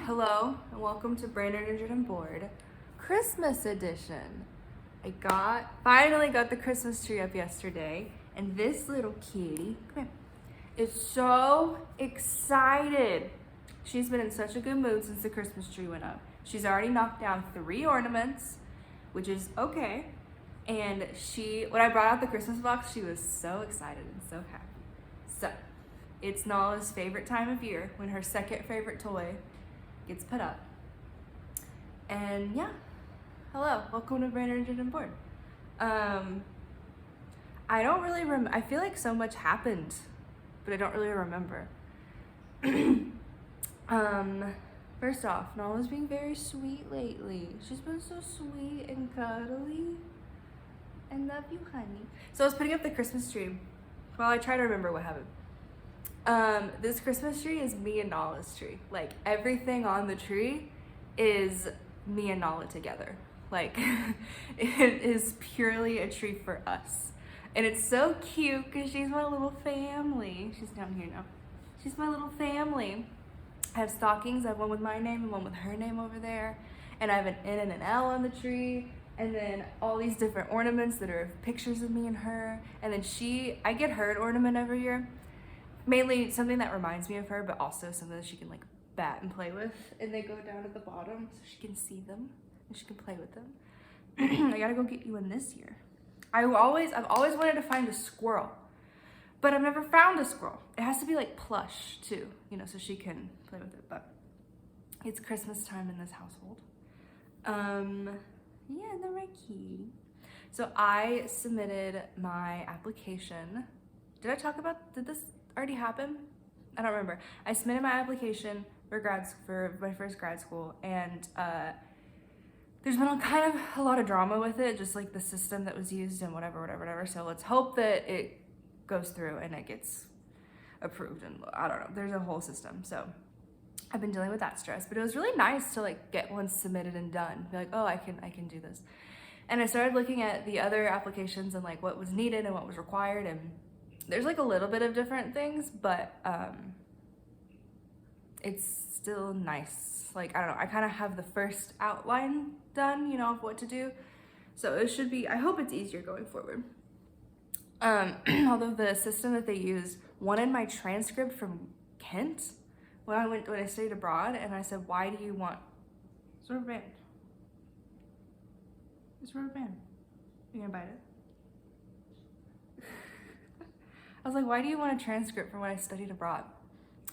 Hello and welcome to Brainerd Injured and Bored Christmas edition. Finally got the Christmas tree up yesterday, and this little kitty, come here, is so excited. She's been in such a good mood since the Christmas tree went up. She's already knocked down 3 ornaments, which is okay. And when I brought out the Christmas box, she was so excited and so happy. So, it's Nala's favorite time of year when her second favorite toy gets put up. And yeah, hello, welcome to Brainerd Injured and Bored. I don't really I feel like so much happened, but I don't really remember. First off, Nala's being very sweet lately. She's been so sweet and cuddly. I love you, honey. So I was putting up the Christmas tree. Well, I try to remember what happened. This Christmas tree is me and Nala's tree. Like, everything on the tree is me and Nala together. Like, it is purely a tree for us. And it's so cute because she's my little family. She's down here now. She's my little family. I have stockings. I have one with my name and one with her name over there. And I have an N and an L on the tree. And then all these different ornaments that are pictures of me and her. And then I get her an ornament every year. Mainly something that reminds me of her, but also something that she can like bat and play with. And they go down at the bottom so she can see them and she can play with them. I gotta go get you one this year. I've always wanted to find a squirrel, but I've never found a squirrel. It has to be like plush too, so she can play with it. But it's Christmas time in this household. Yeah, they're my key. So I submitted my application. Did this already happen? I don't remember. I submitted my application for my first grad school, and there's been a lot of drama with it, just like the system that was used and whatever. So let's hope that it goes through and it gets approved, and I don't know. There's a whole system, so I've been dealing with that stress, but it was really nice to like get one submitted and done. Be like, oh, I can do this. And I started looking at the other applications and like what was needed and what was required, and there's like a little bit of different things, but it's still nice. Like, I don't know, I kind of have the first outline done, of what to do. So it should be, I hope it's easier going forward. Although the system that they use wanted my transcript from Kent when I studied abroad, and I said, why do you want, it's rubber band. It's rubber band. You gonna bite it? I was like, why do you want a transcript from when I studied abroad?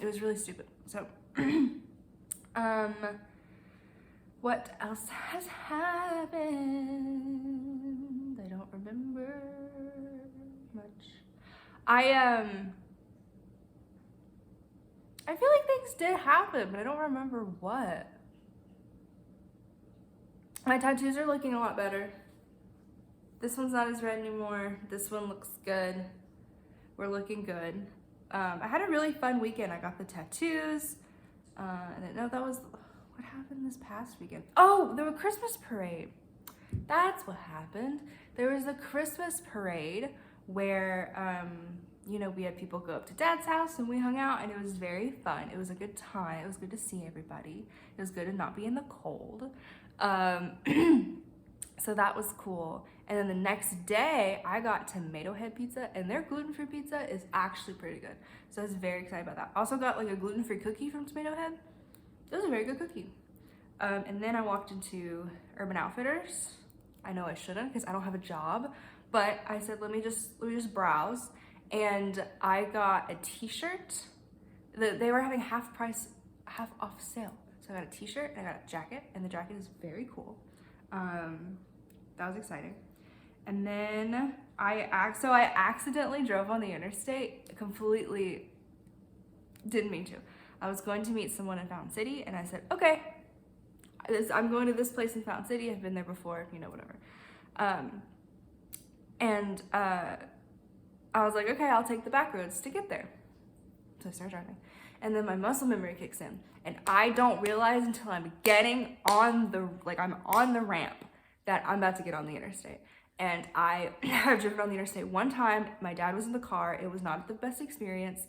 It was really stupid. So, what else has happened? I don't remember much. I feel like things did happen, but I don't remember what. My tattoos are looking a lot better. This one's not as red anymore. This one looks good. We're looking good. I had a really fun weekend. I got the tattoos. I didn't know that was what happened this past weekend. Oh, the Christmas parade. That's what happened. There was a Christmas parade where, we had people go up to Dad's house and we hung out, and it was very fun. It was a good time. It was good to see everybody. It was good to not be in the cold. So that was cool. And then the next day, I got Tomato Head pizza, and their gluten-free pizza is actually pretty good. So I was very excited about that. Also got like a gluten-free cookie from Tomato Head. It was a very good cookie. And then I walked into Urban Outfitters. I know I shouldn't because I don't have a job, but I said, let me just browse. And I got a t-shirt. They were having half off sale. So I got a t-shirt and I got a jacket, and the jacket is very cool. That was exciting. And then I accidentally drove on the interstate. Completely didn't mean to. I was going to meet someone in Fountain City, and I said, okay, I'm going to this place in Fountain City. I've been there before, whatever. I was like, okay, I'll take the back roads to get there. So I started driving. And then my muscle memory kicks in, and I don't realize until I'm getting on I'm on the ramp that I'm about to get on the interstate. And I have driven on the interstate one time. My dad was in the car. It was not the best experience.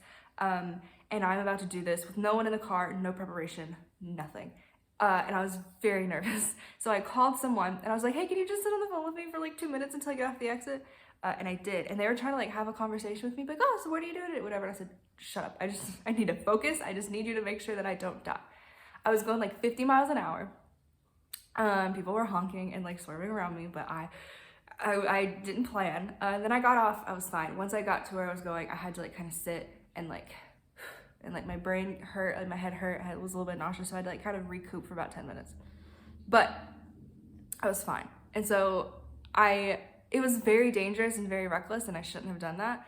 and I'm about to do this with no one in the car, no preparation, nothing. And I was very nervous. So I called someone and I was like, hey, can you just sit on the phone with me for like 2 minutes until I get off the exit? And I did. And they were trying to like have a conversation with me, like, oh, so what are you doing? Whatever. And I said, shut up. I need to focus. I just need you to make sure that I don't die. I was going like 50 miles an hour. People were honking and like swerving around me, but I didn't plan. Then I got off, I was fine. Once I got to where I was going, I had to like kind of sit and like my brain hurt and my head hurt. I was a little bit nauseous, so I had to like kind of recoup for about 10 minutes. But I was fine. And so it was very dangerous and very reckless, and I shouldn't have done that.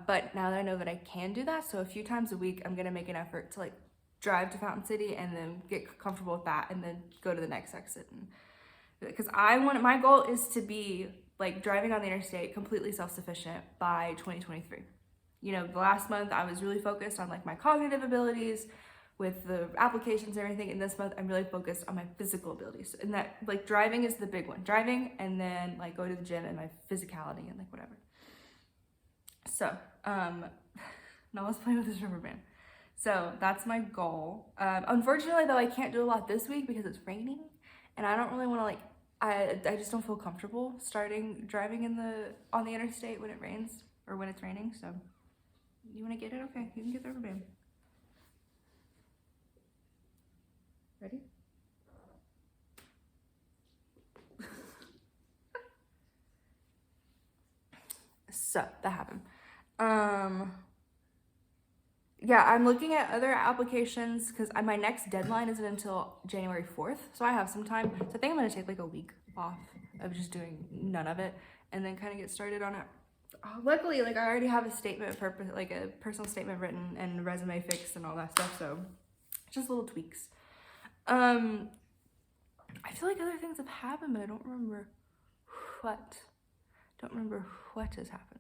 But now that I know that I can do that, so a few times a week, I'm gonna make an effort to like drive to Fountain City and then get comfortable with that and then go to the next exit. Because my goal is to be like driving on the interstate completely self-sufficient by 2023. You know, the last month I was really focused on like my cognitive abilities with the applications and everything. And this month I'm really focused on my physical abilities. And that like driving is the big one. Driving and then like go to the gym and my physicality and like whatever. So, now let's play with this rubber band. So that's my goal. Unfortunately though, I can't do a lot this week because it's raining and I don't really want to like, I just don't feel comfortable starting driving on the interstate when it rains or when it's raining. So you want to get it? Okay, you can get the rubber band. Ready? So that happened. Yeah, I'm looking at other applications because my next deadline isn't until January 4th. So I have some time. So I think I'm going to take like a week off of just doing none of it and then kind of get started on it. Luckily, like I already have a statement purpose, like a personal statement written and resume fixed and all that stuff. So just little tweaks. I feel like other things have happened, but I don't remember what. Don't remember what has happened.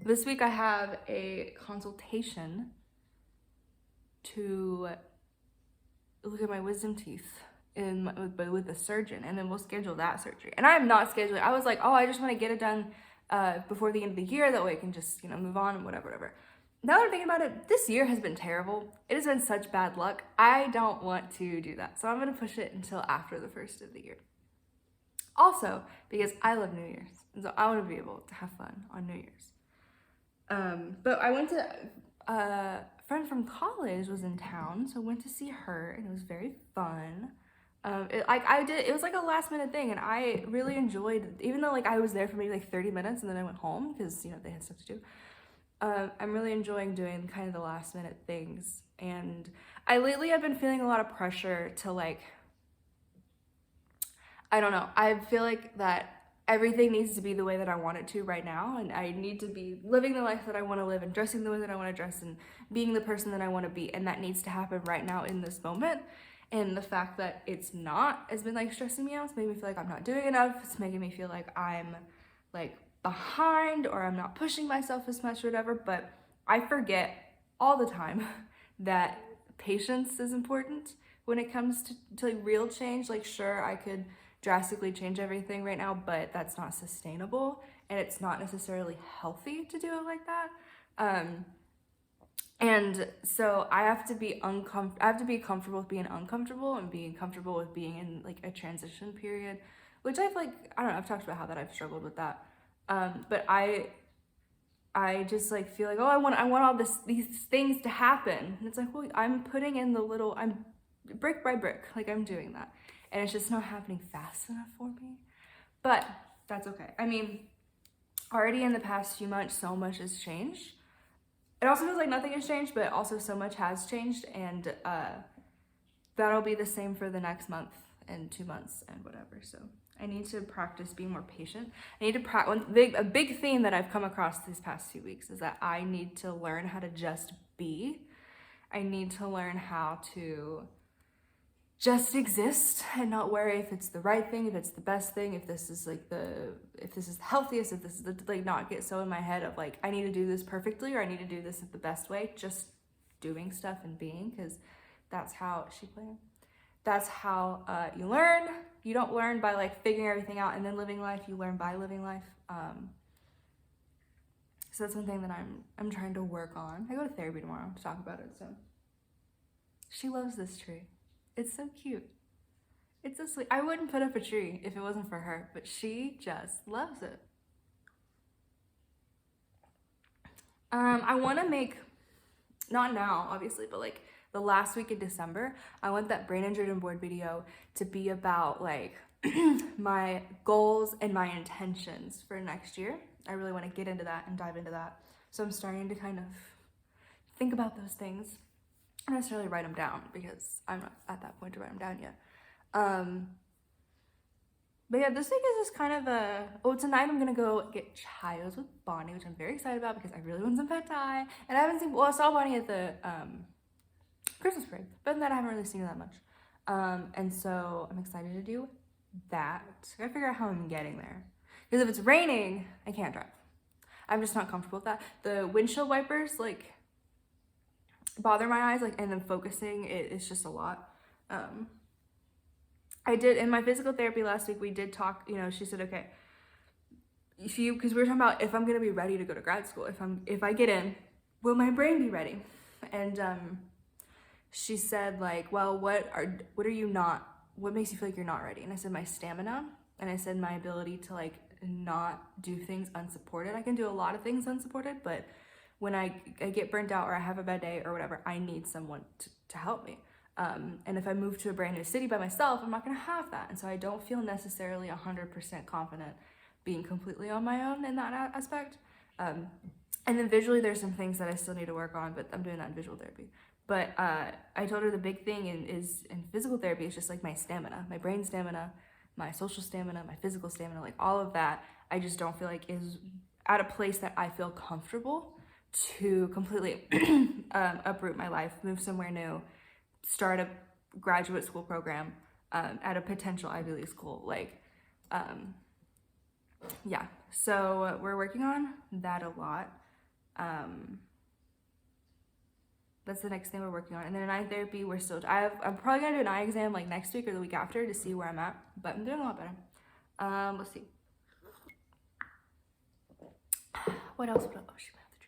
This week I have a consultation to look at my wisdom teeth with a surgeon, and then we'll schedule that surgery. And I am not scheduling. I was like, oh, I just want to get it done before the end of the year. That way I can just, move on and whatever. Now that I'm thinking about it, this year has been terrible. It has been such bad luck. I don't want to do that. So I'm going to push it until after the first of the year. Also, because I love New Year's. And so I want to be able to have fun on New Year's. But I went to, a friend from college was in town, so I went to see her, and it was very fun. It was like a last minute thing, and I really enjoyed, even though like I was there for maybe like 30 minutes and then I went home because, they had stuff to do. I'm really enjoying doing kind of the last minute things. And lately I've been feeling a lot of pressure to like, I don't know. I feel like that everything needs to be the way that I want it to right now. And I need to be living the life that I want to live and dressing the way that I want to dress and being the person that I want to be. And that needs to happen right now in this moment. And the fact that it's not has been like stressing me out. It's making me feel like I'm not doing enough. It's making me feel like I'm like behind or I'm not pushing myself as much or whatever. But I forget all the time that patience is important when it comes to like real change. Like, sure, I could drastically change everything right now, but that's not sustainable and it's not necessarily healthy to do it like that. And so I have to be comfortable with being uncomfortable and being comfortable with being in like a transition period, which I've talked about how that I've struggled with that. But I just like feel like, oh, I want all these things to happen. And it's like, well, I'm putting in I'm brick by brick, like I'm doing that. And it's just not happening fast enough for me. But that's okay. I mean, already in the past few months, so much has changed. It also feels like nothing has changed, but also so much has changed. And that'll be the same for the next month and 2 months and whatever. So I need to practice being more patient. I need to practice. A big theme that I've come across these past few weeks is that I need to learn how to just be. I need to learn how to just exist and not worry if it's the right thing, if it's the best thing, if this is the healthiest, if this is like not get so in my head of like, I need to do this perfectly or I need to do this the best way, just doing stuff and being, because that's how that's how you learn. You don't learn by like figuring everything out and then living life. You learn by living life. So that's one thing that I'm trying to work on. I go to therapy tomorrow to talk about it, so. She loves this tree. It's so cute. It's so sweet. I wouldn't put up a tree if it wasn't for her, but she just loves it. I want to make, not now, obviously, but like the last week of December, I want that brain injured and bored video to be about like my goals and my intentions for next year. I really want to get into that and dive into that. So I'm starting to kind of think about those things. I don't necessarily write them down because I'm not at that point to write them down yet. But yeah, this week is just kind of a, tonight I'm gonna go get chayos with Bonnie, which I'm very excited about because I really want some pad thai. And I haven't seen, well, I saw Bonnie at the Christmas parade, but then I haven't really seen her that much. And so I'm excited to do that. I gotta figure out how I'm getting there. Because if it's raining, I can't drive. I'm just not comfortable with that. The windshield wipers, like, bother my eyes, like, and then focusing, it's just a lot. I did, in my physical therapy last week, we did talk, you know, she said, okay, because we were talking about if I'm going to be ready to go to grad school, if I get in, will my brain be ready? And she said, like, well, what makes you feel like you're not ready? And I said, my stamina. And I said, my ability to, like, not do things unsupported. I can do a lot of things unsupported, but when I get burnt out or I have a bad day or whatever, I need someone to help me. And if I move to a brand new city by myself, I'm not gonna have that. And so I don't feel necessarily 100% confident being completely on my own in that aspect. And then visually, there's some things that I still need to work on, but I'm doing that in visual therapy. But I told her the big thing is in physical therapy is just like my stamina, my brain stamina, my social stamina, my physical stamina, like all of that, I just don't feel like is at a place that I feel comfortable to completely uproot my life, move somewhere new, start a graduate school program at a potential Ivy League school. Like, yeah, so we're working on that a lot. That's the next thing we're working on. And then in eye therapy, I'm probably gonna do an eye exam like next week or the week after to see where I'm at, but I'm doing a lot better. Let's see. What else? Oh, she went up the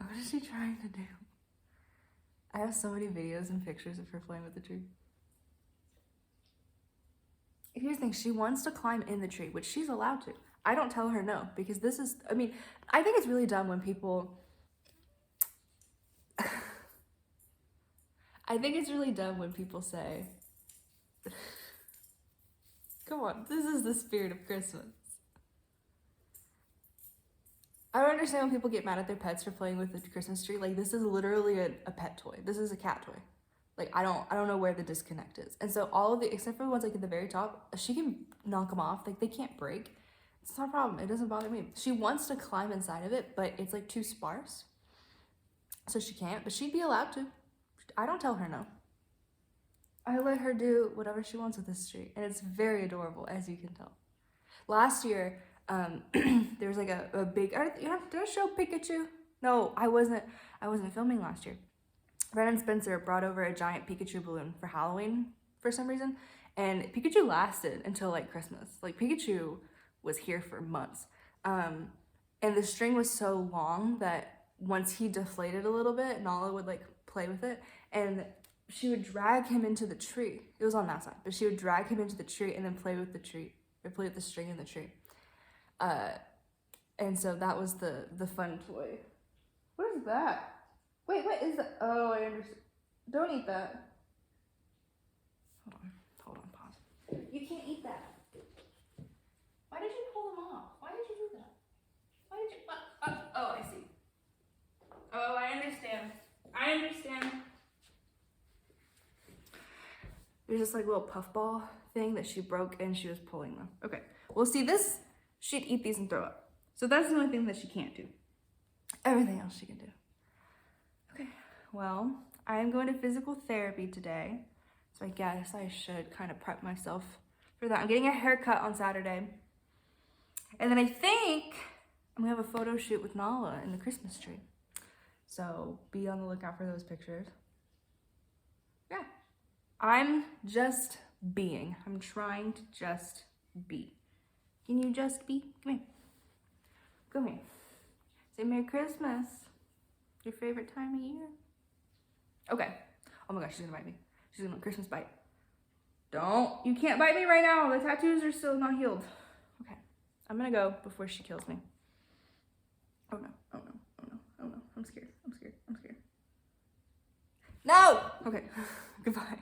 tree. What is she trying to do? I have so many videos and pictures of her playing with the tree. Here's the thing, she wants to climb in the tree, which she's allowed to. I don't tell her no, because I think it's really dumb when people, say, come on, this is the spirit of Christmas. I don't understand when people get mad at their pets for playing with the Christmas tree. Like, this is literally a pet toy. This is a cat toy. Like, I don't know where the disconnect is. And so all of the, except for the ones like at the very top, she can knock them off. Like, they can't break. It's not a problem. It doesn't bother me. She wants to climb inside of it, but it's like too sparse. So she can't, but she'd be allowed to. I don't tell her no. I let her do whatever she wants with this tree. And it's very adorable, as you can tell. Last year, there was like a big, did I show Pikachu? No, I wasn't filming last year. Brennan Spencer brought over a giant Pikachu balloon for Halloween for some reason. And Pikachu lasted until like Christmas. Like, Pikachu was here for months. And the string was so long that once he deflated a little bit, Nala would like play with it. And she would drag him into the tree. It was on that side, but she would drag him into the tree and then play with the tree, or play with the string in the tree. And so that was the fun toy. What is that? Wait, what is that? Oh, I understand. Don't eat that. Hold on, pause. You can't eat that. Why did you pull them off? Why did you do that? Why did you, oh, I see. Oh, I understand. There's this like little puffball thing that she broke and she was pulling them. Okay, well, see this, she'd eat these and throw up. So that's the only thing that she can't do. Everything else she can do. Okay, well, I am going to physical therapy today. So I guess I should kind of prep myself for that. I'm getting a haircut on Saturday. And then I think I'm gonna have a photo shoot with Nala in the Christmas tree. So be on the lookout for those pictures. Yeah, I'm just being. I'm trying to just be. Can you just be? Come here. Come here. Say Merry Christmas. Your favorite time of year. Okay. Oh my gosh, she's gonna bite me. She's gonna Christmas bite. Don't. You can't bite me right now. The tattoos are still not healed. Okay. I'm gonna go before she kills me. Oh no. Oh no. Oh no. Oh no. I'm scared. I'm scared. I'm scared. No! Okay. Goodbye.